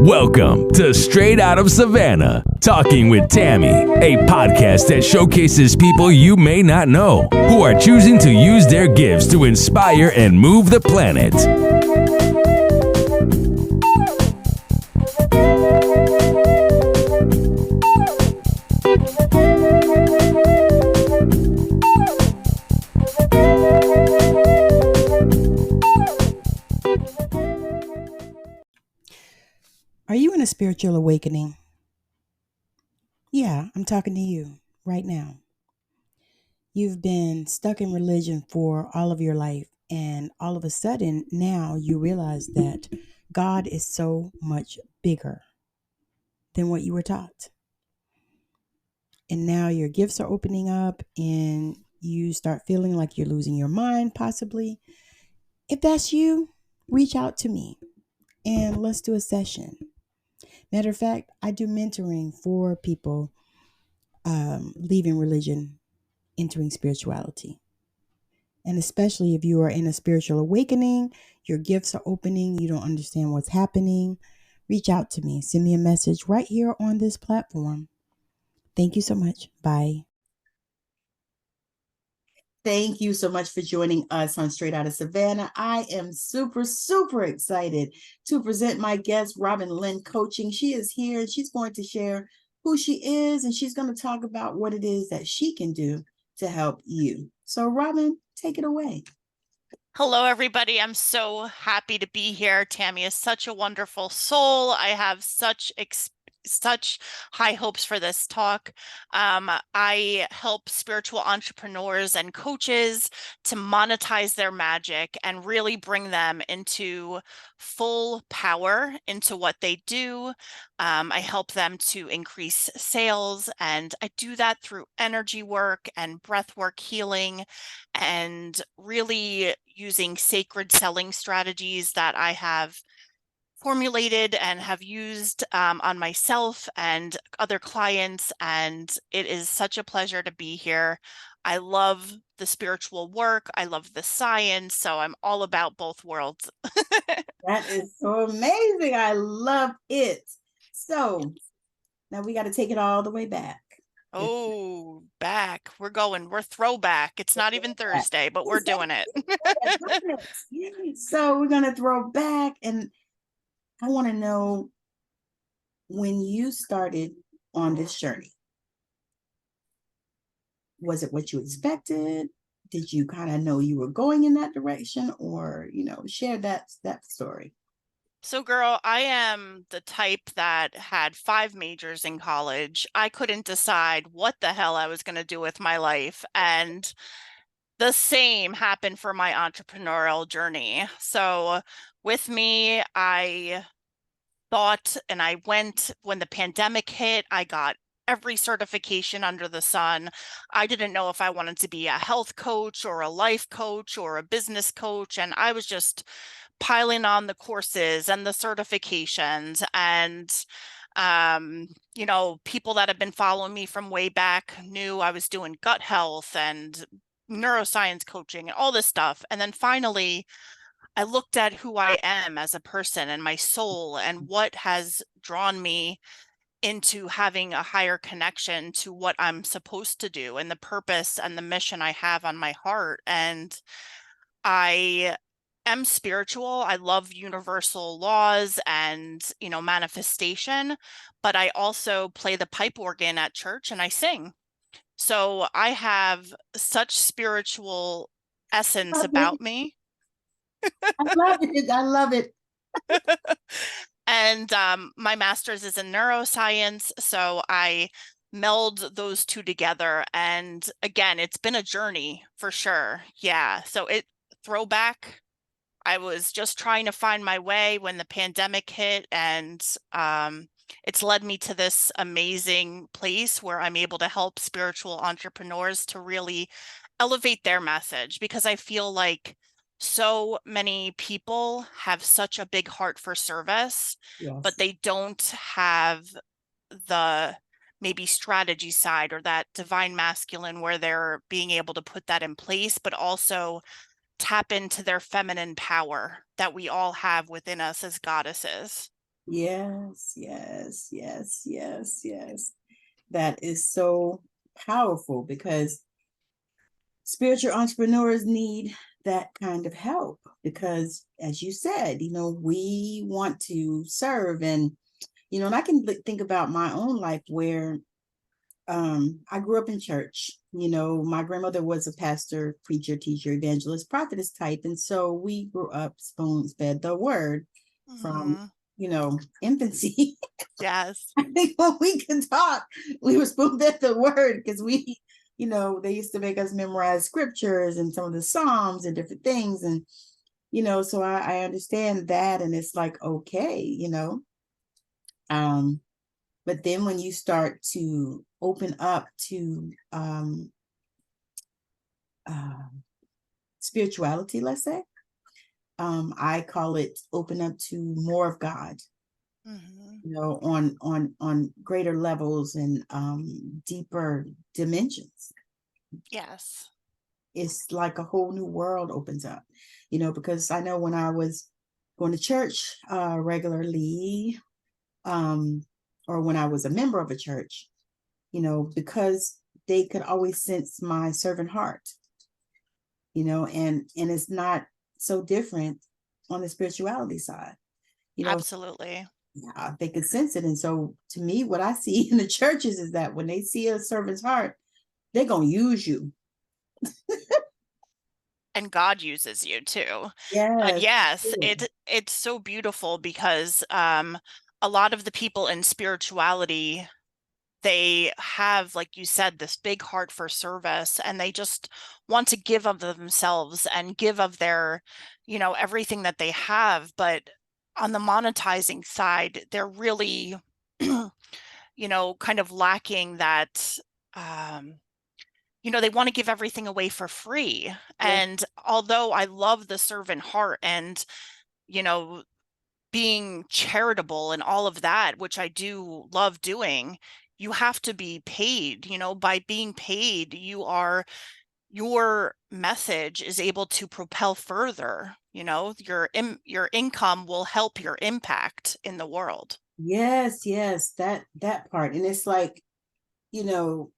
Welcome to Straight Out of Savannah, Talking with Tammi, a podcast that showcases people you may not know who are choosing to use their gifts to inspire and move the planet. Are you in a spiritual awakening? Yeah, I'm talking to you right now. You've been stuck in religion for all of your life, and all of a sudden now you realize that God is so much bigger than what you were taught. And now your gifts are opening up and you start feeling like you're losing your mind, possibly. If that's you, reach out to me and let's do a session. Matter of fact, I do mentoring for people leaving religion, entering spirituality. And especially if you are in a spiritual awakening, your gifts are opening, you don't understand what's happening, reach out to me. Send me a message right here on this platform. Thank you so much. Bye. Thank you so much for joining us on Straight Out of Savannah. I am super, super excited to present my guest, Robin Lynn Coaching. She is here and she's going to share who she is, and she's going to talk about what it is that she can do to help you. So, Robin, take it away. Hello, everybody. I'm so happy to be here. Tammi is such a wonderful soul. I have such high hopes for this talk. I help spiritual entrepreneurs and coaches to monetize their magic and really bring them into full power into what they do. I help them to increase sales, and I do that through energy work and breath work healing, and really using sacred selling strategies that I have formulated and have used on myself and other clients. And it is such a pleasure to be here. I love the spiritual work. I love the science. So I'm all about both worlds. That is so amazing. I love it. So now we got to take it all the way back. Oh, back. We're throwback. It's not even Thursday, but we're doing it. So we're going to throw back, and I want to know, when you started on this journey, was it what you expected? Did you kind of know you were going in that direction, or, share that story? So, girl, I am the type that had 5 majors in college. I couldn't decide what the hell I was going to do with my life. And the same happened for my entrepreneurial journey. So with me, I thought, and I went when the pandemic hit, I got every certification under the sun. I didn't know if I wanted to be a health coach or a life coach or a business coach. And I was just piling on the courses and the certifications. And people that have been following me from way back knew I was doing gut health and neuroscience coaching and all this stuff. And then finally, I looked at who I am as a person and my soul and what has drawn me into having a higher connection to what I'm supposed to do and the purpose and the mission I have on my heart. And I am spiritual. I love universal laws and, manifestation, but I also play the pipe organ at church and I sing. So I have such spiritual essence about me. I love it. I love it. And my master's is in neuroscience, so I meld those two together. And again, it's been a journey for sure. Yeah. So throwback. I was just trying to find my way when the pandemic hit, and it's led me to this amazing place where I'm able to help spiritual entrepreneurs to really elevate their message, because I feel like so many people have such a big heart for service, Yes. but they don't have the maybe strategy side or that divine masculine where they're being able to put that in place, but also tap into their feminine power that we all have within us as goddesses. Yes, yes, yes, yes, yes. That is so powerful because spiritual entrepreneurs need that kind of help because, as you said, we want to serve. And I can think about my own life where I grew up in church. My grandmother was a pastor, preacher, teacher, evangelist, prophetess type. And so we grew up spoons fed the word from, Mhm. Infancy. Yes. I think when we could talk, we were spoon fed the word because they used to make us memorize scriptures and some of the Psalms and different things. And, so I understand that. And it's like, okay. Um, but then when you start to open up to uh, spirituality, let's say, I call it open up to more of God, Mhm. on greater levels and deeper dimensions. Yes. It's like a whole new world opens up, because I know when I was going to church regularly, or when I was a member of a church, because they could always sense my servant heart, and it's not so different on the spirituality side, you know, Absolutely. yeah, they could sense it. And so to me, what I see in the churches is that when they see a servant's heart, they're going to use you. And God uses you too. But Yes. yes, Yeah. it's so beautiful because a lot of the people in spirituality, they have, like you said, this big heart for service, and they just want to give of themselves and give of their, everything that they have. But on the monetizing side, they're really, kind of lacking that. Um, they want to give everything away for free. Yeah. And although I love the servant heart and, you know, being charitable and all of that, which I do love doing, you have to be paid. By being paid, your message is able to propel further. Your income will help your impact in the world. Yes, yes, that part. And it's like, you know,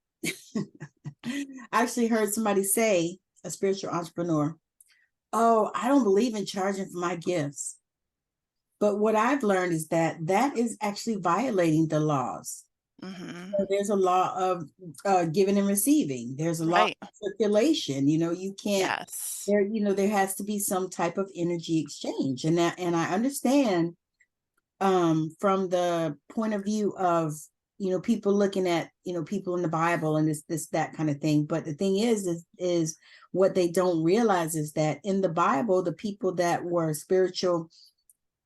I actually heard somebody say, a spiritual entrepreneur, "Oh, I don't believe in charging for my gifts." But what I've learned is that that is actually violating the laws. Hmm. So there's a law of giving and receiving. There's a law Right. of circulation. You can't Yes. there has to be some type of energy exchange. And I understand from the point of view of people looking at people in the Bible and this that kind of thing. But the thing is what they don't realize is that in the Bible, the people that were spiritual,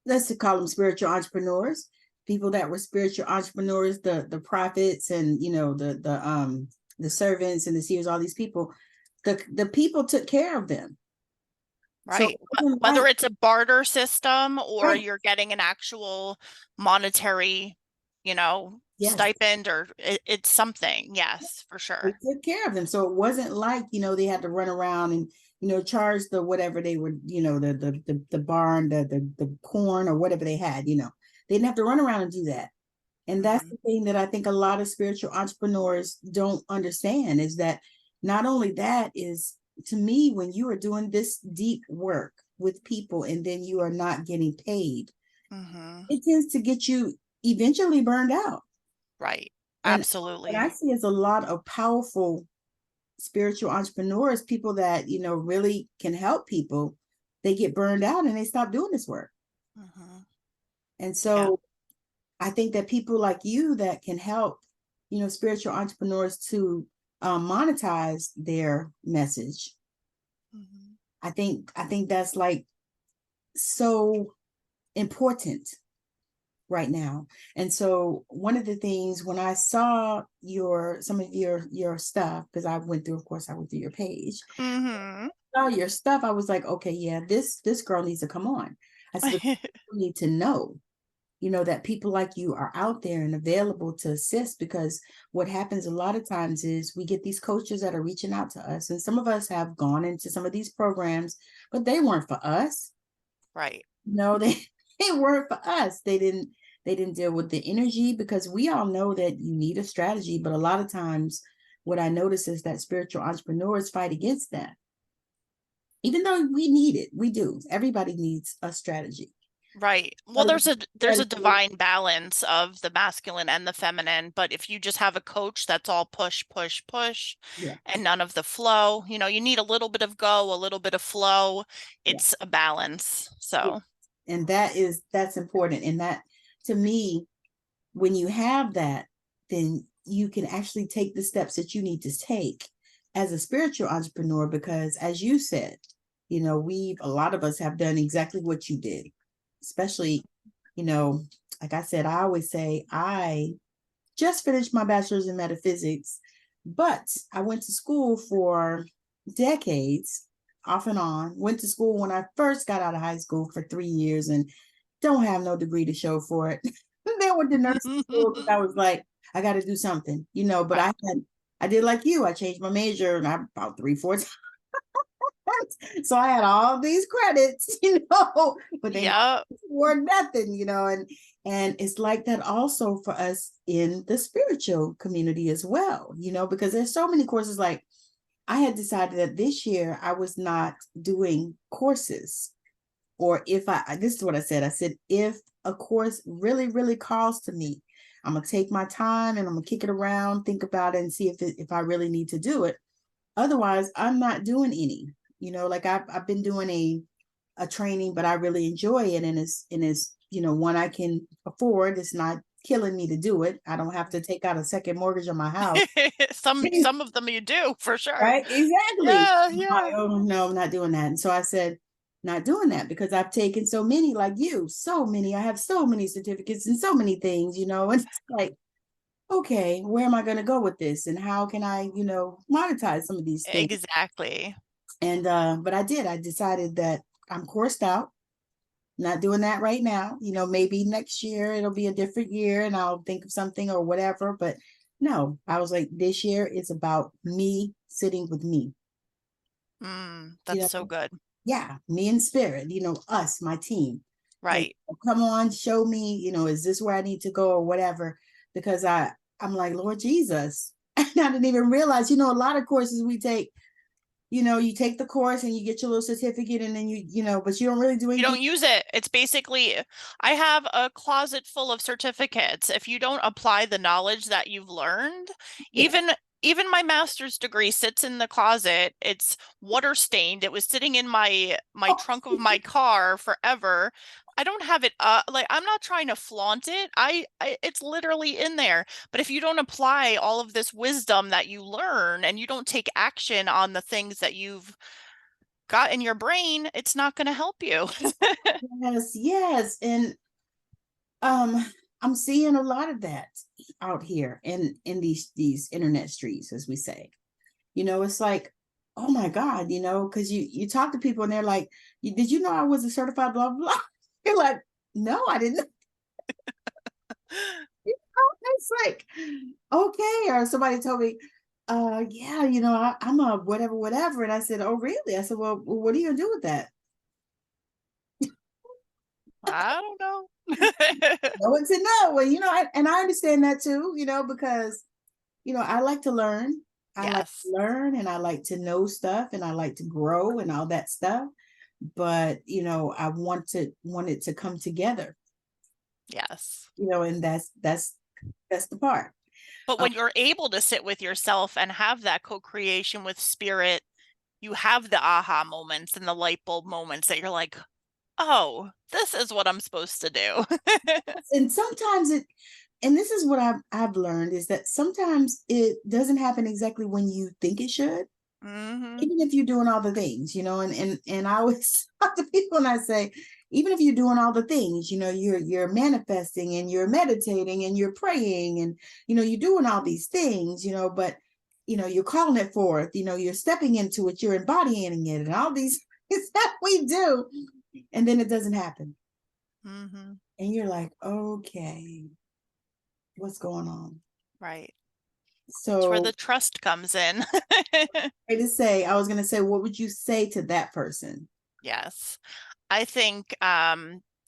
let's call them spiritual entrepreneurs, people that were spiritual entrepreneurs, the prophets and the servants and the seers, all these people, the people took care of them. So Right. it wasn't Whether like, it's a barter system or right, you're getting an actual monetary, yes, stipend, or it's something. Yes, for they sure. took care of them. So it wasn't like, they had to run around and, charge the whatever they were, the barn, the corn or whatever they had, they didn't have to run around and do that. And that's Hmm. the thing that I think a lot of spiritual entrepreneurs don't understand is that not only that is, to me, when you are doing this deep work with people and then you are not getting paid, Hmm. it tends to get you eventually burned out. Right. And what I Absolutely. see is a lot of powerful spiritual entrepreneurs, people that, really can help people, they get burned out and they stop doing this work. Hmm. And Yeah. so I think that people like you that can help, spiritual entrepreneurs to monetize their message. Hmm. I think that's like so important right now. And so one of the things when I saw some of your stuff, because I went through your page, Hmm. saw your stuff, I was like, okay, yeah, this girl needs to come on. I said, but people need to know, that people like you are out there and available to assist, because what happens a lot of times is we get these coaches that are reaching out to us, and some of us have gone into some of these programs, but they weren't for us. Right. No, they they weren't for us. They didn't deal with the energy, because we all know that you need a strategy. But a lot of times what I notice is that spiritual entrepreneurs fight against that. Even though we need it, we do. Everybody needs a strategy. Right. Well, there's a divine balance of the masculine and the feminine, but if you just have a coach that's all push, push, push, Yeah. and none of the flow, you need a little bit of go, a little bit of flow. It's a balance. So, and that's important. And that, to me, when you have that, then you can actually take the steps that you need to take as a spiritual entrepreneur, because as you said, a lot of us have done exactly what you did. Especially, like I said, I always say, I just finished my bachelor's in metaphysics, but I went to school for decades, off and on. Went to school when I first got out of high school for 3 years and don't have no degree to show for it. Then went to nursing school because I was like, I got to do something, but right. I did like you. I changed my major about 3-4 times. So I had all these credits, but they were nothing, and it's like that also for us in the spiritual community as well, because there's so many courses. Like, I had decided that this year I was not doing courses, or this is what I said, if a course really, really calls to me, I'm going to take my time and I'm going to kick it around, think about it, and see if I really need to do it. Otherwise, I'm not doing any. Like I've been doing a training, but I really enjoy it, and it's one I can afford. It's not killing me to do it. I don't have to take out a second mortgage on my house. Some of them you do, for sure. Right? Exactly. Yeah. Oh no, I'm not doing that. And so I said, not doing that, because I've taken so many, like you, so many. I have so many certificates and so many things, and it's like, okay, where am I going to go with this, and how can I, monetize some of these things? Exactly. And but I decided that I'm coursed out, not doing that right now. Maybe next year it'll be a different year and I'll think of something or whatever. But no, I was like, this year it's about me sitting with me. That's so good. Yeah, me in spirit, us, my team. Right. Like, come on, show me, is this where I need to go or whatever? Because I'm like, Lord Jesus. And I didn't even realize, a lot of courses we take, you take the course and you get your little certificate, and then but you don't really do anything. You don't use it. It's basically, I have a closet full of certificates. If you don't apply the knowledge that you've learned, even my master's degree sits in the closet. It's water stained. It was sitting in my trunk of my car forever. I don't have it like, I'm not trying to flaunt it. It's literally in there. But if you don't apply all of this wisdom that you learn, and you don't take action on the things that you've got in your brain, it's not going to help you. Yes. And I'm seeing a lot of that out here in these internet streets, as we say. It's like, oh my God, because you talk to people and they're like, did you know I was a certified blah blah? You're like, no, I didn't. It's like, okay. Or somebody told me, yeah, I'm a whatever. And I said, oh really? I said, well, what are you gonna do with that? I don't know. No one to know. Well, and I understand that too, because I like to learn. I like to learn, and I like to know stuff, and I like to grow and all that stuff. But I want it to come together. Yes. And that's the part. But when you're able to sit with yourself and have that co-creation with spirit, you have the aha moments and the light bulb moments that you're like, oh, this is what I'm supposed to do. And sometimes and this is what I've learned, is that sometimes it doesn't happen exactly when you think it should. Even if you're doing all the things, and I always talk to people and I say, even if you're doing all the things, you're manifesting and you're meditating and you're praying and, you're doing all these things, but, you're calling it forth, you're stepping into it, you're embodying it, and all these things that we do. And then it doesn't happen. And you're like, okay, what's going on? Right. So that's where the trust comes in. I was going to say, what would you say to that person? Yes. I think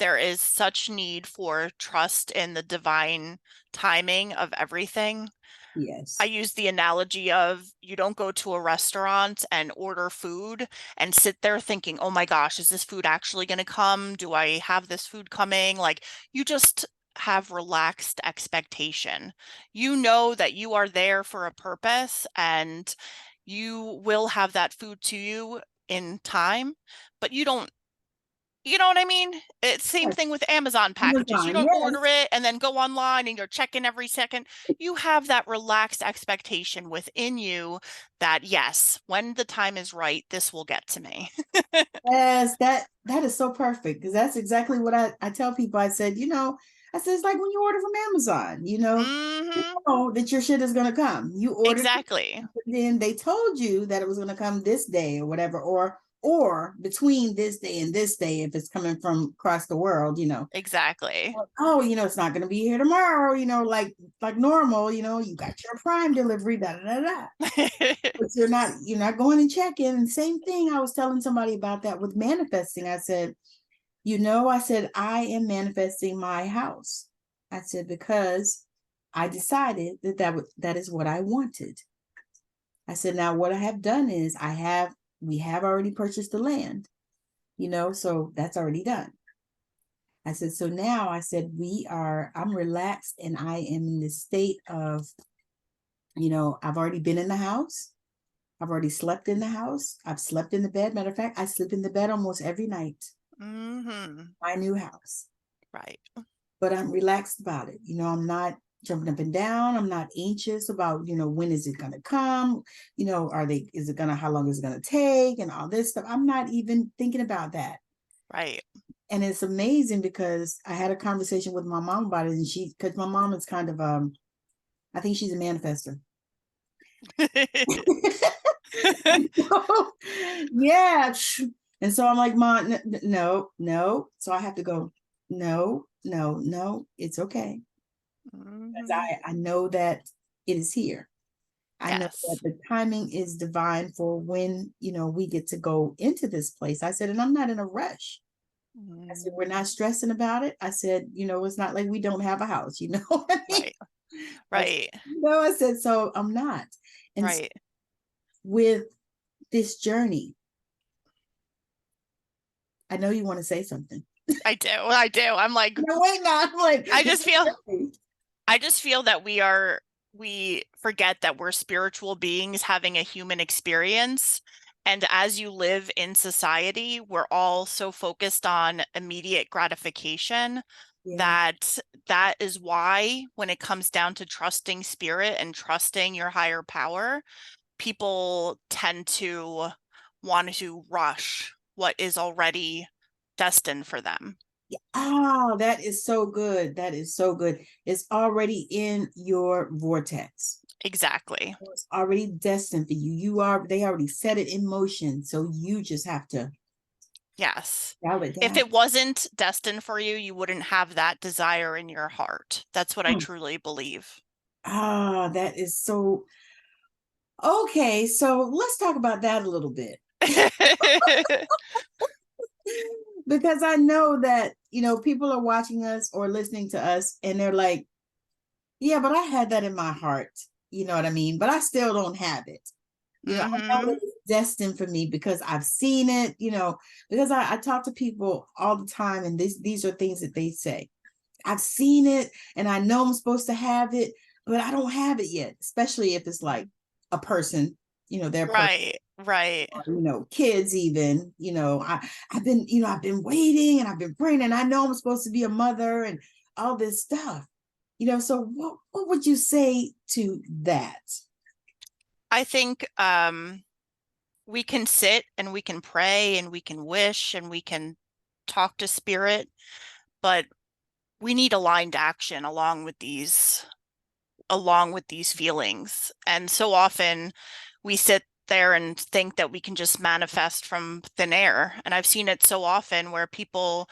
there is such need for trust in the divine timing of everything. Yes. I use the analogy of you don't go to a restaurant and order food and sit there thinking, oh my gosh, is this food actually going to come? Do I have this food coming? Like, you just have relaxed expectation. You know that you are there for a purpose and you will have that food to you in time, but you don't, you know what I mean? It's same Yes. thing with Amazon packages. You Amazon, don't yes. order it and then go online and you're checking every second. You have that relaxed expectation within you that yes, when the time is right, this will get to me. Yes, that is so perfect because that's exactly what I tell people. I said, I said it's like when you order from Amazon, you Mm-hmm. know that your shit is gonna come. You ordered it, Exactly. then they told you that it was gonna come this day or whatever, or between this day and this day if it's coming from across the world, Exactly. oh, it's not gonna be here tomorrow, like normal, you got your Prime delivery, da da da da. But you're not going and checking. And same thing, I was telling somebody about that with manifesting. I said, I said, I am manifesting my house. I said, because I decided that is what I wanted. I said, now what I have done is we have already purchased the land, so that's already done. I said, so now I said, I'm relaxed and I am in this state of, I've already been in the house. I've already slept in the house. I've slept in the bed. Matter of fact, I sleep in the bed almost every night. Mm-hmm. My new house. Right. But I'm relaxed about it. I'm not jumping up and down. I'm not anxious about, when is it gonna come? How long is it gonna take and all this stuff? I'm not even thinking about that. Right. And it's amazing because I had a conversation with my mom about it, and because my mom is kind of I think she's a manifester. Yeah. And so I'm like, Mom, no. So I have to go, no, it's okay. Because Mm-hmm. I know that it is here. I know that Yes. the timing is divine for when, we get to go into this place. I said, and I'm not in a rush. I said, we're not stressing about it. I said, it's not like we don't have a house, what I mean? Right. Right. I said, so I'm not. And Right. with this journey, I know you want to say something. I do. I'm like, No, wait, not. I'm like, I just feel that we forget that we're spiritual beings having a human experience. And as you live in society, we're all so focused on immediate gratification yeah, that is why when it comes down to trusting spirit and trusting your higher power, people tend to want to rush what is already destined for them. yeah. Oh, that is so good. That is so good. It's already in your vortex. Exactly. It's already destined for you. They already set it in motion. So you just have to Yes. dial it If down. it wasn't destined for you, you wouldn't have that desire in your heart. That's what I truly believe. Ah, that is so okay. So let's talk about that a little bit. Because I know that, people are watching us or listening to us and they're like, yeah, but I had that in my heart. You know what I mean? But I still don't have it. I know that Mm-hmm. it's destined for me because I've seen it, because I talk to people all the time and these are things that they say. I've seen it and I know I'm supposed to have it, but I don't have it yet, especially if it's like a person, their person, Right, right, kids even, I've been waiting and I've been praying and I know I'm supposed to be a mother and all this stuff. So what would you say to that? I think we can sit and we can pray and we can wish and we can talk to spirit, but we need aligned action along with these feelings. And so often we sit there and think that we can just manifest from thin air. And I've seen it so often where people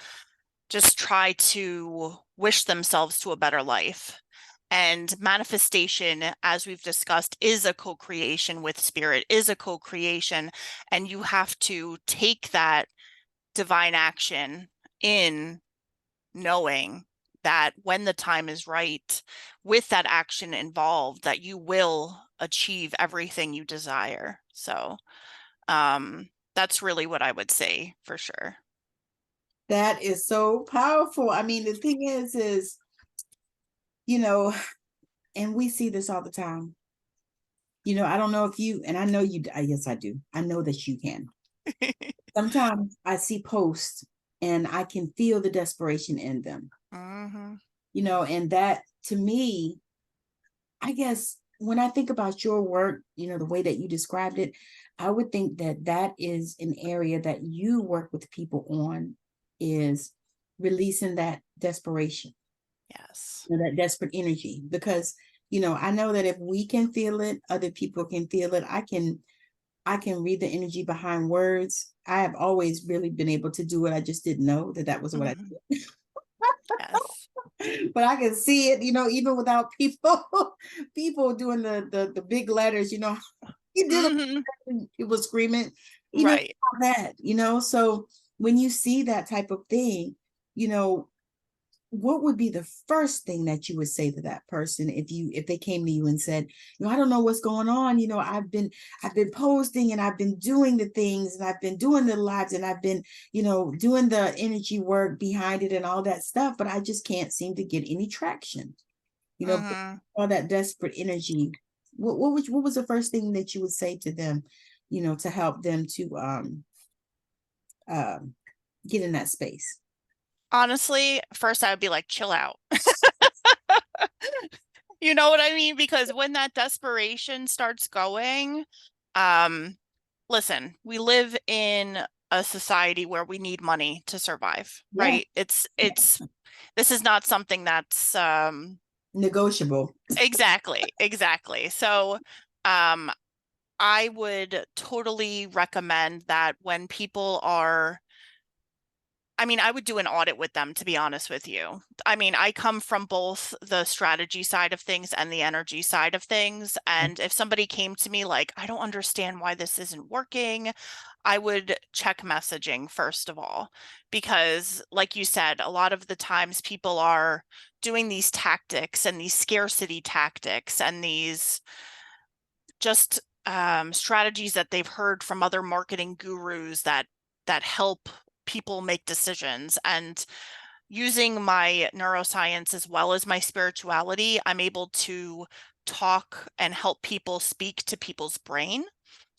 just try to wish themselves to a better life. And manifestation, as we've discussed, is a co-creation with spirit, is a co-creation. And you have to take that divine action in knowing that when the time is right, with that action involved, that you will achieve everything you desire. So that's really what I would say for sure. That is so powerful. I mean, the thing is, and we see this all the time. I don't know if you, and I know you, yes, I do. I know that you can. Sometimes I see posts and I can feel the desperation in them. Mm-hmm. And that to me, I guess when I think about your work, the way that you described it, I would think that that is an area that you work with people on, is releasing that desperation. Yes. That desperate energy, because I know that if we can feel it, other people can feel it. I can read the energy behind words. I have always really been able to do it. I just didn't know that was what I did. Yes. But I can see it, even without people doing the big letters, you did people screaming, right. that, so when you see that type of thing, what would be the first thing that you would say to that person if they came to you and said, I don't know what's going on, I've been posting and I've been doing the things and I've been doing the lives and I've been doing the energy work behind it and all that stuff, but I just can't seem to get any traction, all that desperate energy. What was the first thing that you would say to them, to help them to get in that space? Honestly, first I would be like, chill out. You know what I mean? Because when that desperation starts going, listen, we live in a society where we need money to survive, right? It's this is not something that's negotiable. Exactly. So, I would totally recommend that when people are, I would do an audit with them, to be honest with you. I come from both the strategy side of things and the energy side of things. And if somebody came to me like, I don't understand why this isn't working, I would check messaging first of all, because like you said, a lot of the times people are doing these tactics and these scarcity tactics and these just strategies that they've heard from other marketing gurus that help people make decisions. And using my neuroscience as well as my spirituality, I'm able to talk and help people speak to people's brain,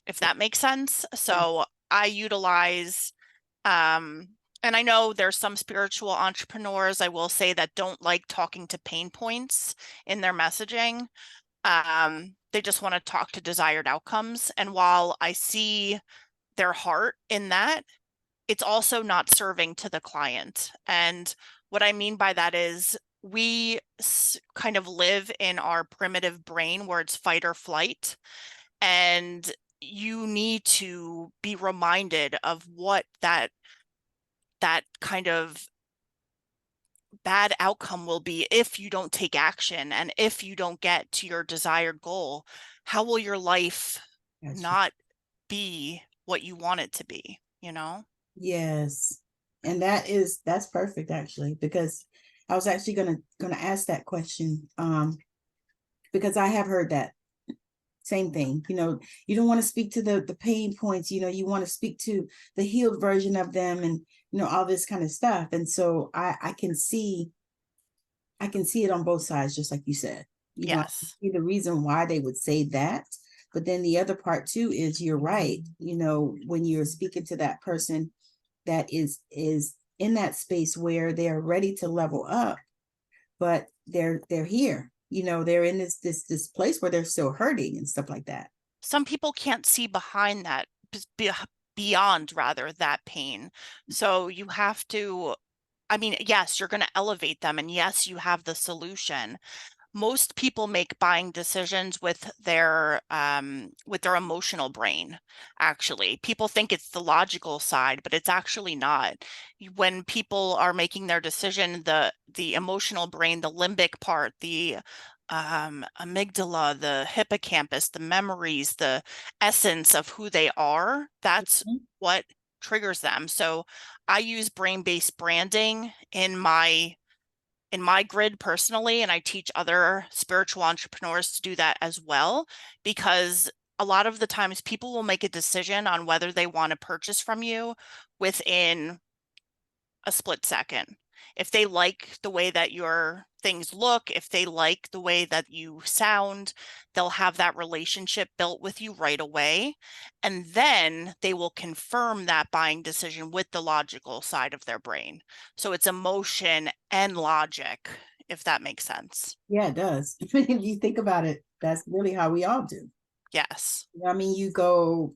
if that makes sense. So I utilize, and I know there's some spiritual entrepreneurs, I will say, that don't like talking to pain points in their messaging. They just want to talk to desired outcomes. And while I see their heart in that, it's also not serving to the client. And what I mean by that is we kind of live in our primitive brain where it's fight or flight. And you need to be reminded of what that kind of bad outcome will be if you don't take action and if you don't get to your desired goal. How will your life not be what you want it to be, Yes. And that's perfect, actually, because I was actually gonna ask that question, because I have heard that same thing. You don't want to speak to the pain points, you want to speak to the healed version of them, and all this kind of stuff. And so I can see it on both sides, just like you said. I see the reason why they would say that. But then the other part too is, you're right, when you're speaking to that person that is in that space where they're ready to level up, but they're here, they're in this place where they're still hurting and stuff like that. Some people can't see behind that, beyond rather, that pain. So you have to, yes, you're going to elevate them, and yes, you have the solution. Most people make buying decisions with their emotional brain. Actually, people think it's the logical side, but it's actually not. When people are making their decision, the emotional brain, the limbic part, the amygdala, the hippocampus, the memories, the essence of who they are, that's what triggers them. So I use brain-based branding in my grid personally, and I teach other spiritual entrepreneurs to do that as well, because a lot of the times people will make a decision on whether they want to purchase from you within a split second. If they like the way that your things look, if they like the way that you sound, they'll have that relationship built with you right away. And then they will confirm that buying decision with the logical side of their brain. So it's emotion and logic, if that makes sense. Yeah, it does. If you think about it, that's really how we all do. Yes. I mean, you go,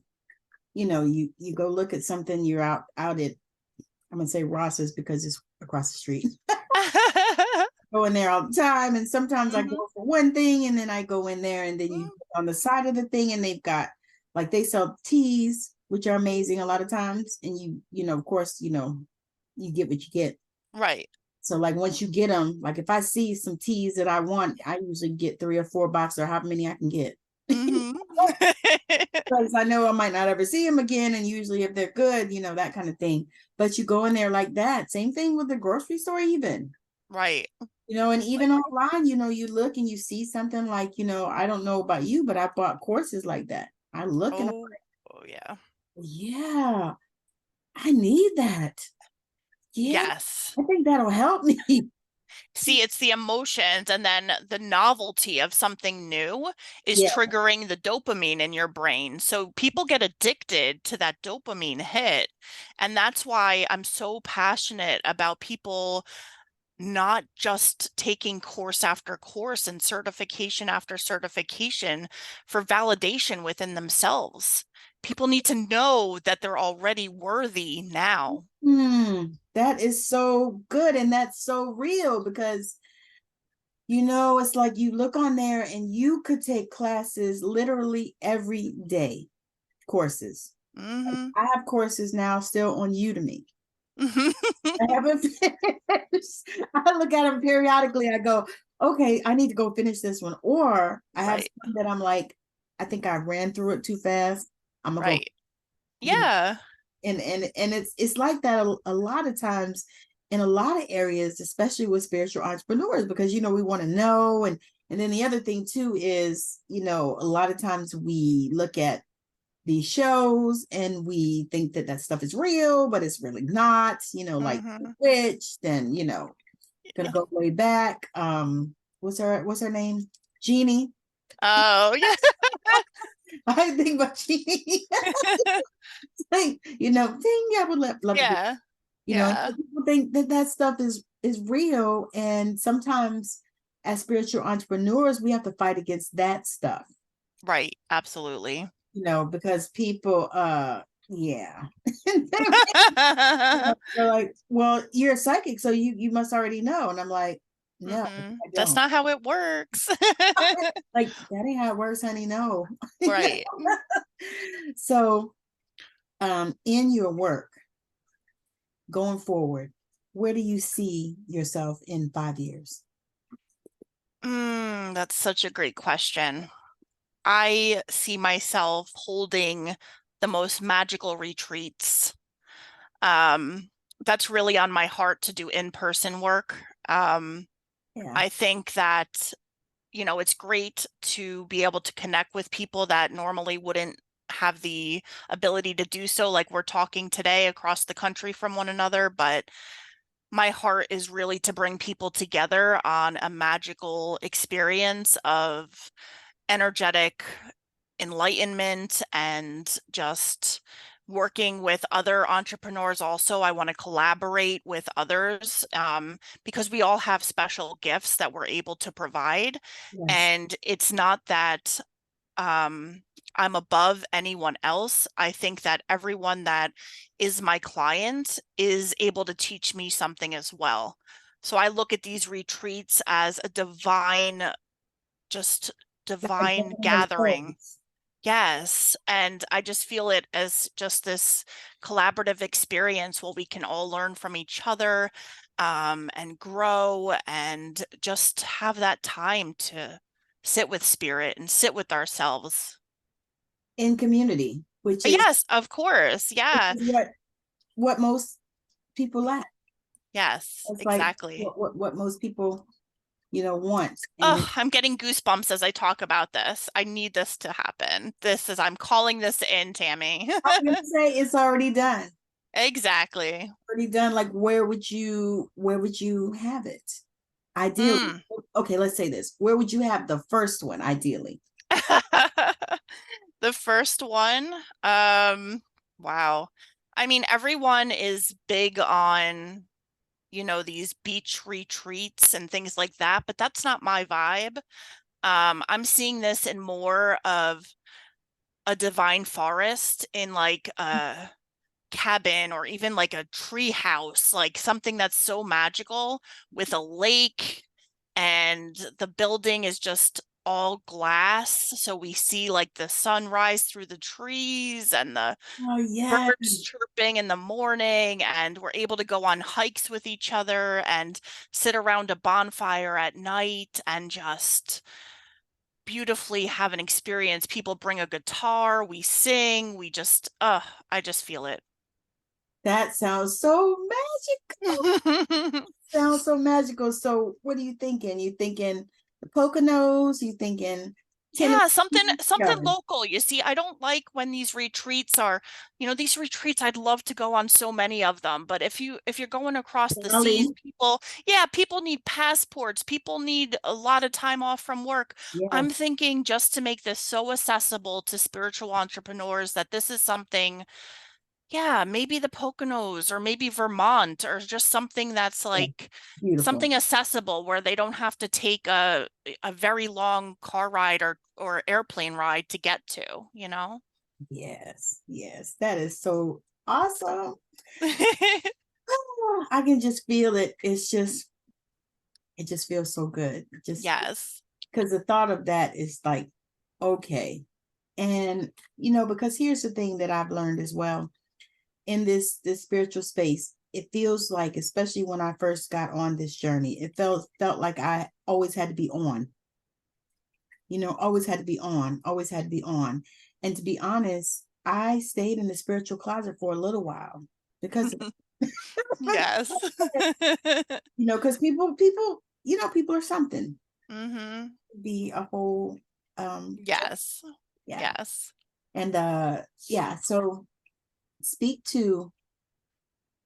you go look at something, you're out at, I'm gonna say Ross's because it's across the street. Go in there all the time, and sometimes I go for one thing, and then I go in there, and then you on the side of the thing, and they've got, like, they sell teas, which are amazing a lot of times, and of course, you get what you get. Right. So, like, once you get them, like, if I see some teas that I want, I usually get 3 or 4 boxes, or however many I can get. Because I know I might not ever see them again, and usually if they're good, that kind of thing. But you go in there like that. Same thing with the grocery store, even. Right. And even online, you look and you see something like, I don't know about you, but I bought courses like that. I look and I'm like, oh yeah. Yeah, I need that. Yeah, Yes. I think that'll help me. See, it's the emotions and then the novelty of something new is triggering the dopamine in your brain. So people get addicted to that dopamine hit. And that's why I'm so passionate about people not just taking course after course and certification after certification for validation within themselves. People need to know that they're already worthy now. That is so good. And that's so real, because, it's like you look on there and you could take classes literally every day, courses. I have courses now still on Udemy. I haven't finished. I look at them periodically. I go, okay, I need to go finish this one. Or I have some that I'm like, I think I ran through it too fast. I'm gonna go. Yeah. And it's like that a lot of times in a lot of areas, especially with spiritual entrepreneurs, because we want to know. And then the other thing too is, a lot of times we look at these shows and we think that stuff is real, but it's really not. Like Witch, then gonna go way back. What's her name? Jeannie. Oh yeah. I think about Jeannie. Like, ding, I would love to people think that stuff is real, and sometimes as spiritual entrepreneurs we have to fight against that stuff. Right. Absolutely. Because people they're like, well, you're a psychic, so you must already know. And I'm like, no, that's not how it works. Like, that ain't how it works, honey. No. Right. So in your work going forward, where do you see yourself in 5 years? That's such a great question. I see myself holding the most magical retreats. That's really on my heart to do in-person work. I think that, it's great to be able to connect with people that normally wouldn't have the ability to do so, like we're talking today across the country from one another. But my heart is really to bring people together on a magical experience of energetic enlightenment and just working with other entrepreneurs. Also, I want to collaborate with others because we all have special gifts that we're able to provide. And it's not that I'm above anyone else. I think that everyone that is my client is able to teach me something as well. So I look at these retreats as a divine gathering. Yes. And I just feel it as just this collaborative experience where we can all learn from each other and grow and just have that time to sit with spirit and sit with ourselves. In community, which is... Yes, of course. Yeah. what most people lack. Yes, It's like exactly. what most people, want. And Oh, I'm getting goosebumps as I talk about this. I need this to happen. I'm calling this in, Tammi. I'm gonna say it's already done. Exactly. Already done. Like where would you have it? Ideally. Mm. Okay, let's say this. Where would you have the first one, ideally? The first one, wow. I mean, everyone is big on, these beach retreats and things like that, but that's not my vibe. I'm seeing this in more of a divine forest in like a cabin or even like a tree house, like something that's so magical with a lake, and the building is just all glass. So we see like the sunrise through the trees and the Oh yeah. birds chirping in the morning, and we're able to go on hikes with each other and sit around a bonfire at night and just beautifully have an experience. People bring a guitar, we sing, we just I just feel it. That sounds so magical. Sounds so magical. So what are you thinking? You thinking the Poconos? You thinking Tennessee? Yeah, something Garden? local. You see, I don't like when these retreats are, these retreats, I'd love to go on so many of them, but if you're going across the seas, Raleigh? people need passports. People need a lot of time off from work. Yes, I'm thinking just to make this so accessible to spiritual entrepreneurs that this is something, yeah, maybe the Poconos or maybe Vermont, or just something that's yes. like Beautiful. something accessible where they don't have to take a very long car ride or airplane ride to get to. Yes, yes. That is so awesome. I can just feel it. It just feels so good. Just Yes. because the thought of that is like, okay. And because here's the thing that I've learned as well in this spiritual space. It feels like, especially when I first got on this journey, it felt like I always had to be on. Always had to be on, always had to be on. And to be honest, I stayed in the spiritual closet for a little while because Yes. because people are something. Mm-hmm. Be a whole Yes. yeah. Yes. And yeah, so speak to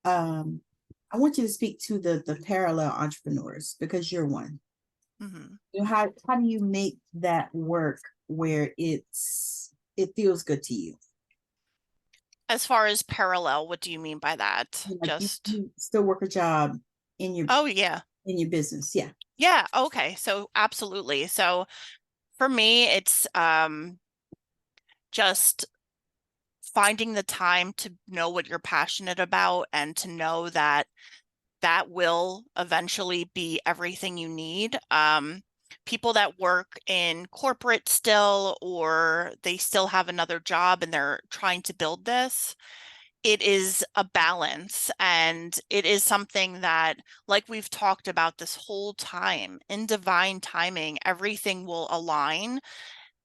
um I want you to speak to the parallel entrepreneurs because you're one. Mm-hmm. How do you make that work where it feels good to you? As far as parallel, what do you mean by that? Like you, Just, you still work a job in your oh yeah. in your business. Yeah. Yeah, okay. So absolutely. So for me, it's just finding the time to know what you're passionate about and to know that that will eventually be everything you need. People that work in corporate still, or they still have another job and they're trying to build this, it is a balance, and it is something that, like we've talked about this whole time, in divine timing, everything will align.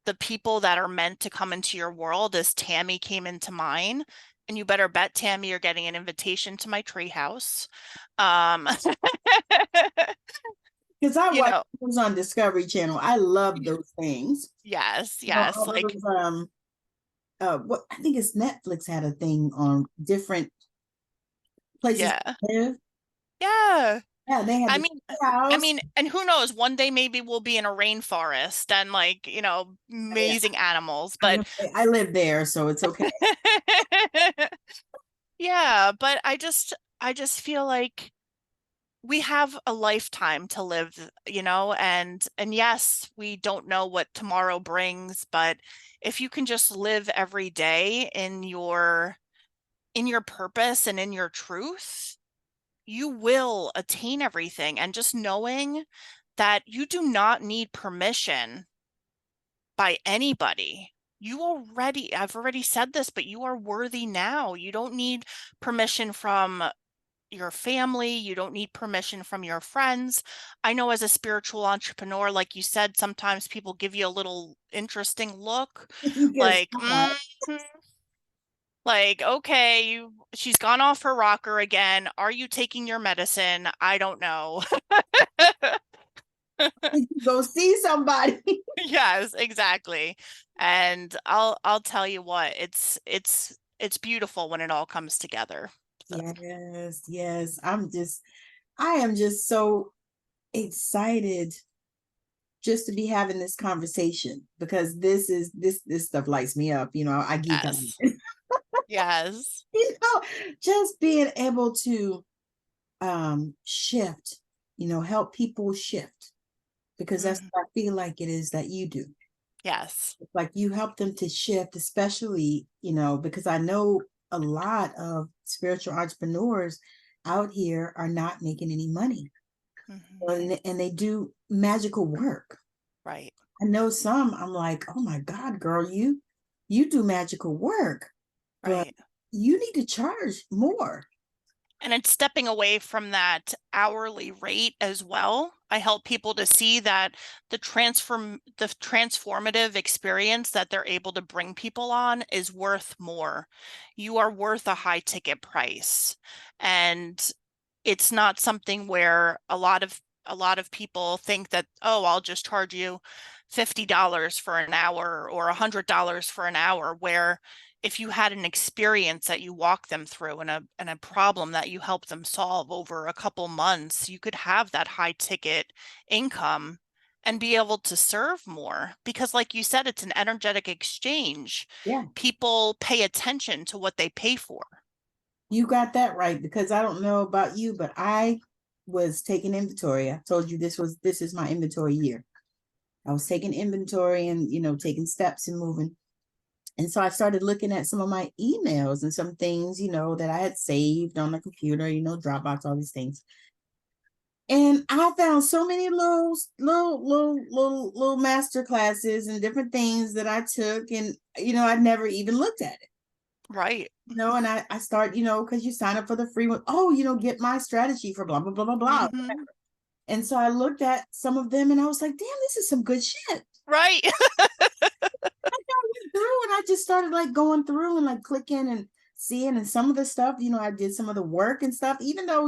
The people that are meant to come into your world, as Tammi came into mine, and you better bet, Tammi, you're getting an invitation to my treehouse. Um, Because I you watch know, things on Discovery Channel. I love those things. yes, yes, All like, those what I think it's Netflix had a thing on different places to yeah, live. yeah. Yeah, they had I the mean, I house. mean, and who knows, one day maybe we'll be in a rainforest and like, Yeah, amazing animals, I'm but gonna say I live there, so it's okay. yeah, but I just feel like we have a lifetime to live, and yes, we don't know what tomorrow brings, but if you can just live every day in your purpose and in your truth, you will attain everything. And just knowing that you do not need permission by anybody. I've already said this, but you are worthy now. You don't need permission from your family. You don't need permission from your friends. I know, as a spiritual entrepreneur, like you said, sometimes people give you a little interesting look, You get like, side. Like, okay, she's gone off her rocker again. Are you taking your medicine? I don't know. Go see somebody. Yes, exactly. And I'll tell you what, it's beautiful when it all comes together. So, Yes, yes. I am just so excited just to be having this conversation because this stuff lights me up. I geek out. yes. Yes. Just being able to shift, help people shift because that's Mhm. what I feel like it is that you do. Yes. It's like you help them to shift, especially, because I know a lot of spiritual entrepreneurs out here are not making any money. Mhm. And they do magical work. Right. I know some, I'm like, oh my God, girl, you do magical work, but Right. you need to charge more. And it's stepping away from that hourly rate as well. I help people to see that the transformative experience that they're able to bring people on is worth more. You are worth a high ticket price. And it's not something where a lot of people think that, oh, I'll just charge you $50 for an hour or $100 for an hour, where if you had an experience that you walk them through and a problem that you help them solve over a couple months, you could have that high ticket income and be able to serve more. Because like you said, it's an energetic exchange. Yeah. People pay attention to what they pay for. You got that right because I don't know about you, but I was taking inventory. I told you this is my inventory year. I was taking inventory and taking steps and moving. And so I started looking at some of my emails and some things, that I had saved on the computer, Dropbox, all these things. And I found so many little master classes and different things that I took, and I never even looked at it. Right. And I start, because you sign up for the free one. Oh, get my strategy for blah blah blah blah blah. Mm-hmm. And so I looked at some of them and I was like, damn, this is some good shit. Right. Through and I just started like going through and like clicking and seeing, and some of the stuff, I did some of the work and stuff, even though,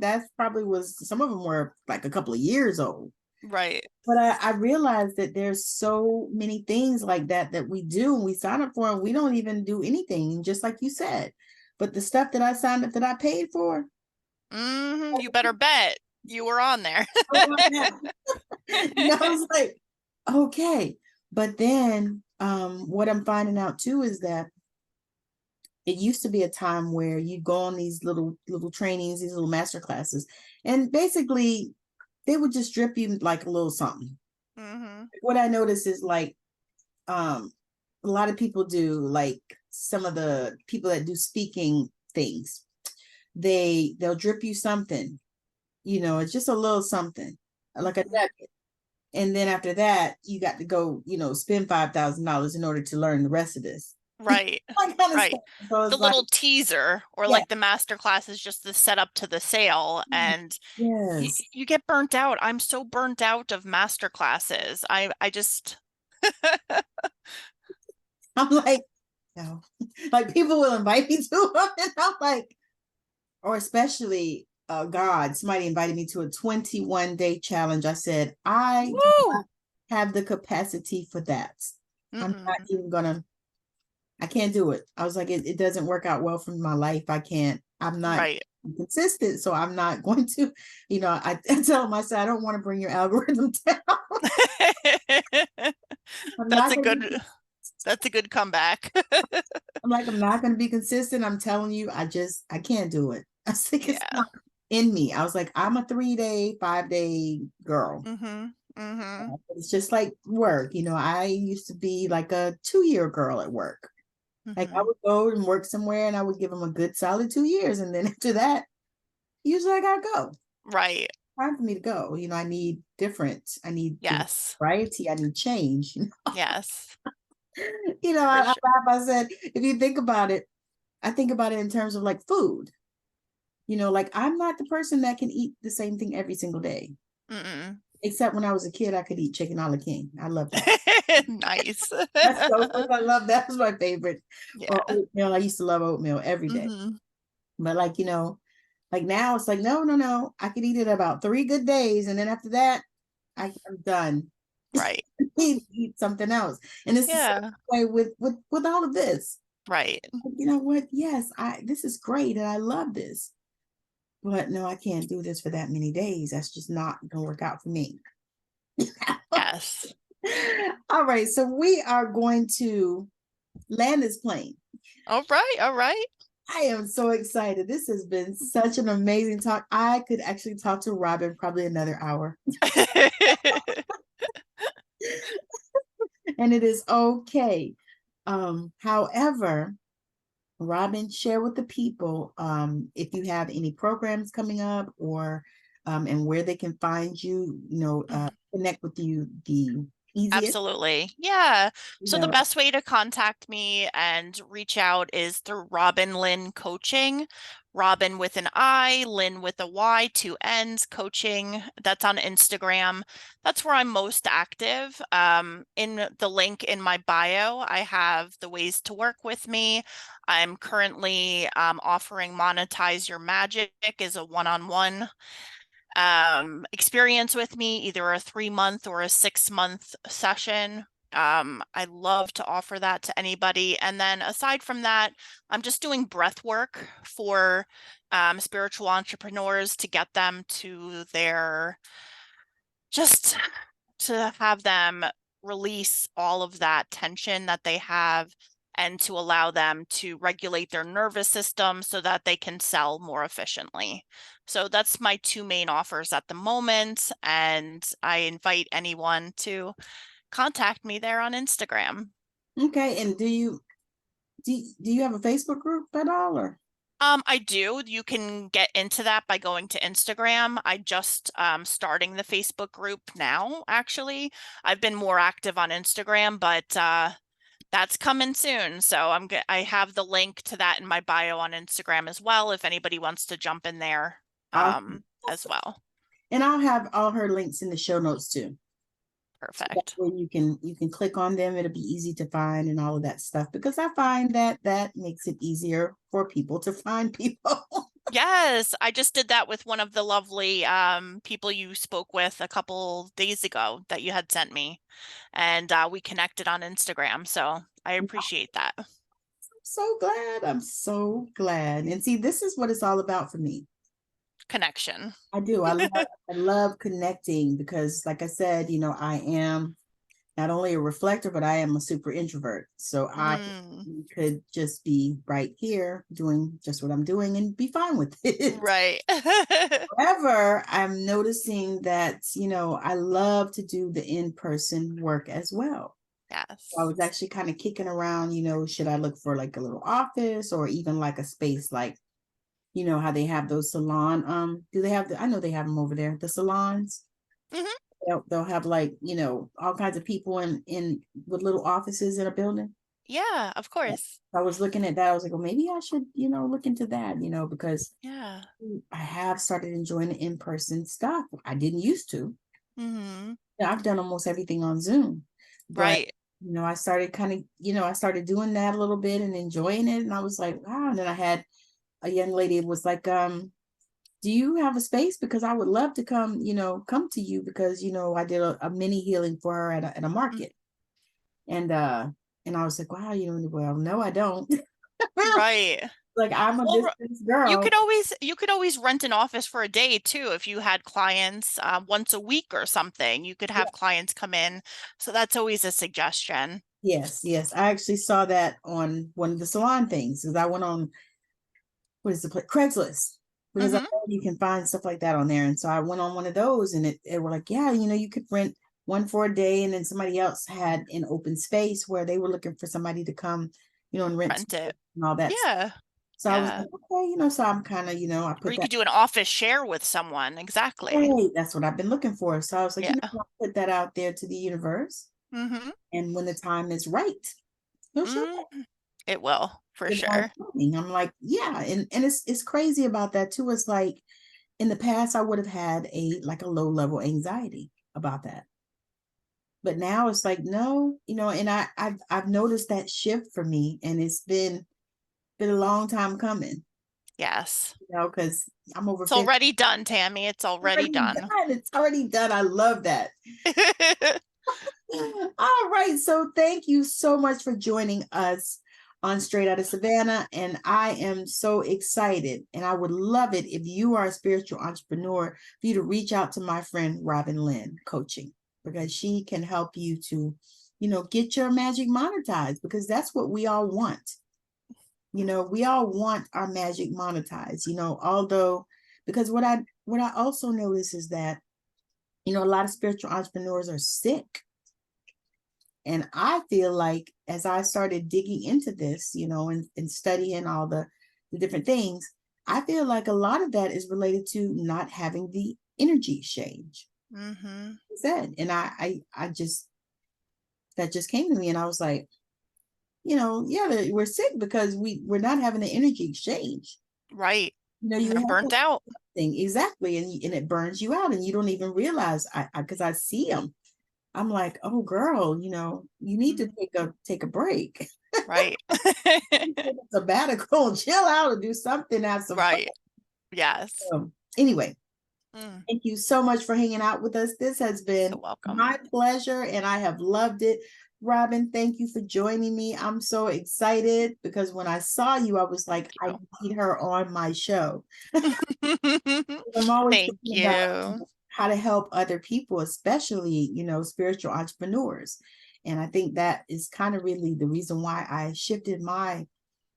that probably was, some of them were like a couple of years old. Right. But I realized that there's so many things like that we do and we sign up for and we don't even do anything, just like you said. But the stuff that I signed up that I paid for, Mm-hmm. You better bet you were on there. I was like, okay. But then what I'm finding out too is that it used to be a time where you go on these little trainings, these little master classes, and basically they would just drip you like a little something. Mm-hmm. What I noticed is like a lot of people do, like some of the people that do speaking things, they'll drip you something, it's just a little something, like a Mm-hmm. nugget. And then after that, you got to go, spend $5,000 in order to learn the rest of this. Right. That kind of Right. stuff. So The it's like, little teaser, or yeah, like the master class is just the setup to the sale, and yes. you get burnt out. I'm so burnt out of master classes. I just I'm like, no. Like people will invite me to them, and I'm like, or especially God, somebody invited me to a 21-day challenge. I said, I do woo. not have the capacity for that. I'm not Mm-mm. even gonna, I can't do it. I was like, it doesn't work out well for my life. I'm not Right. consistent. So I'm not going to, I tell them, I said, I don't want to bring your algorithm down. I'm That's not a going to good that's a good comeback. I'm like, I'm not going to be consistent. I'm telling you, I can't do it. I think it's Yeah. not in me. I was like, I'm a 3-day, 5-day girl. Mm-hmm. Mm-hmm. It's just like work. I used to be like a 2-year girl at work. Like I Mm-hmm. would go and work somewhere and I would give them a good solid 2 years. And then after that, usually I gotta go. Right. Time for me to go. I need I need Yes. variety. I need change. Yes. I For laugh. sure. I said, if you think about it, I think about it in terms of like food. Like I'm not the person that can eat the same thing every single day. Mm-mm. Except when I was a kid, I could eat chicken a la king. I love that. Nice. That's so good. I love that. Was my favorite. Yeah. Or oatmeal. I used to love oatmeal every day. But like, like now it's like, no. I could eat it about 3 good days. And then after that, I'm done. Right. Eat something else. And it's the same way with all of this. Right. You know what? Yes, this is great and I love this. But no, I can't do this for that many days. That's just not gonna work out for me. Yes. All right. So we are going to land this plane. All right. All right. I am so excited. This has been such an amazing talk. I could actually talk to Robin probably another hour. And it is okay. However, Robin, share with the people if you have any programs coming up or and where they can find you, connect with you the easiest. Absolutely. Yeah. So the best way to contact me and reach out is through Robin Lynn Coaching. Robin with an I, Lynn with a Y, 2 N's, coaching. That's on Instagram. That's where I'm most active. In the link in my bio, I have the ways to work with me. I'm currently offering Monetize Your Magic as a one-on-one experience with me, either a 3-month or a 6-month session. I love to offer that to anybody. And then aside from that, I'm just doing breath work for spiritual entrepreneurs to get them to just to have them release all of that tension that they have and to allow them to regulate their nervous system so that they can sell more efficiently. So that's my 2 main offers at the moment. And I invite anyone to contact me there on Instagram. Okay. And do you have a Facebook group at all or? I do. You can get into that by going to Instagram. I just starting the Facebook group now, actually. I've been more active on Instagram, but that's coming soon. So I have the link to that in my bio on Instagram as well, if anybody wants to jump in there as well. And I'll have all her links in the show notes too. Perfect. So you can click on them. It'll be easy to find and all of that stuff, because I find that makes it easier for people to find people. Yes, I just did that with one of the lovely people you spoke with a couple days ago that you had sent me, and we connected on Instagram. So I appreciate that. I'm so glad. And see, this is what it's all about for me. Connection. I do. I love connecting because, like I said, I am not only a reflector, but I am a super introvert. So I could just be right here doing just what I'm doing and be fine with it. Right. However, I'm noticing that, I love to do the in-person work as well. Yes. So I was actually kind of kicking around, should I look for like a little office or even like a space like, how they have those salon, do they have I know they have them over there, the salons. They'll have like, all kinds of people in with little offices in a building. Yeah, of course. I was looking at that. I was like, well, maybe I should, look into that, because I have started enjoying the in-person stuff. I didn't used to. I've done almost everything on Zoom. But, right. I started kind of, I started doing that a little bit and enjoying it. And I was like, wow. And then I had a young lady was like, do you have a space? Because I would love to come to you because, I did a mini healing for her at a market. And I was like, wow, well, no, I don't. Right. Like I'm a distance girl. You could always rent an office for a day too. If you had clients once a week or something, you could have clients come in. So that's always a suggestion. Yes. I actually saw that on one of the salon things because I went on, what is the place? Craigslist. Because I know you can find stuff like that on there. And so I went on one of those and it were like, yeah, you could rent one for a day. And then somebody else had an open space where they were looking for somebody to come, and rent it and all that. Yeah. Stuff. So I was like, okay, so I'm kind of, I put or you could do an office share with someone. Exactly. Hey, that's what I've been looking for. So I was like, I'll put that out there to the universe. And when the time is right, it will, for sure. I'm like, yeah. And it's crazy about that too. It's like in the past, I would have had a low level anxiety. about that. But now it's like, no, and I've noticed that shift for me, and it's been a long time coming. Yes. Because I'm over. It's already done, Tammi. It's already done. It's already done. I love that. All right. So thank you so much for joining us on Straight Outta Savannah. And I am so excited. And I would love it if you are a spiritual entrepreneur, for you to reach out to my friend Robin Lynn Coaching, because she can help you to, get your magic monetized, because that's what we all want. We all want our magic monetized, although, because what I also notice is that, a lot of spiritual entrepreneurs are sick. And I feel like as I started digging into this, and studying all the different things, I feel like a lot of that is related to not having the energy exchange. Mm-hmm. And I just, that just came to me, and I was like, we're sick because we're not having the energy exchange. Right. You're burnt out. Exactly. And it burns you out, and you don't even realize, because I see them. I'm like, oh girl, you need to take a break. Right. Sabbatical, chill out and do something, have some fun. Yes. Anyway, thank you so much for hanging out with us. This has been my pleasure, and I have loved it. Robin, thank you for joining me. I'm so excited, because when I saw you, I was like, I need her on my show. I'm always thinking about how to help other people, especially, spiritual entrepreneurs. And I think that is kind of really the reason why I shifted my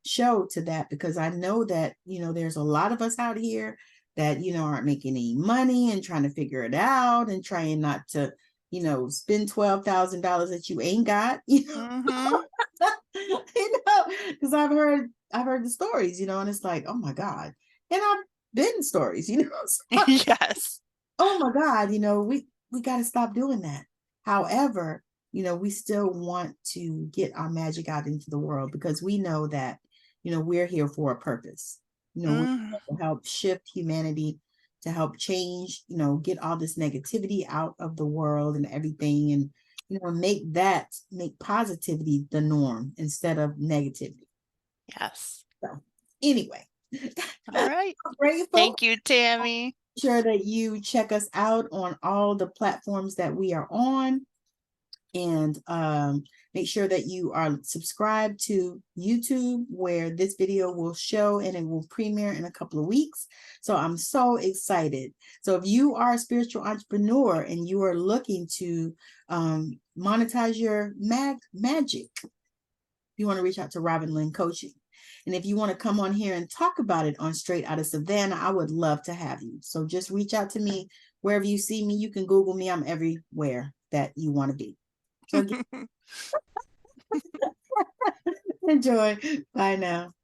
show to that, because I know that, there's a lot of us out here that, aren't making any money and trying to figure it out, and trying not to, spend $12,000 that you ain't got, Mm-hmm. Because I've heard the stories, and it's like, oh my God. And I've been in stories, So, yes. oh my God, we got to stop doing that. However, we still want to get our magic out into the world, because we know that, we're here for a purpose. We're to help shift humanity, to help change, get all this negativity out of the world and everything, and, make positivity the norm instead of negativity. Yes. So anyway. All right. Thank you, Tammi. Sure that you check us out on all the platforms that we are on, and make sure that you are subscribed to YouTube, where this video will show, and it will premiere in a couple of weeks. So I'm so excited. So if you are a spiritual entrepreneur and you are looking to monetize your magic, you want to reach out to Robin Lynn Coaching. And if you want to come on here and talk about it on Straight Outta Savannah, I would love to have you. So just reach out to me wherever you see me. You can Google me. I'm everywhere that you want to be. So enjoy. Bye now.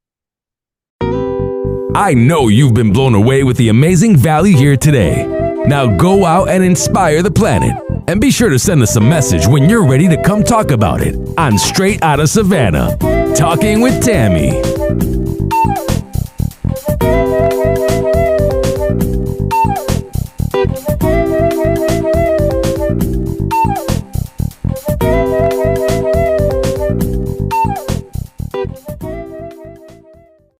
I know you've been blown away with the amazing value here today. Now go out and inspire the planet. And be sure to send us a message when you're ready to come talk about it on Straight Outta Savannah. Talking with Tammi.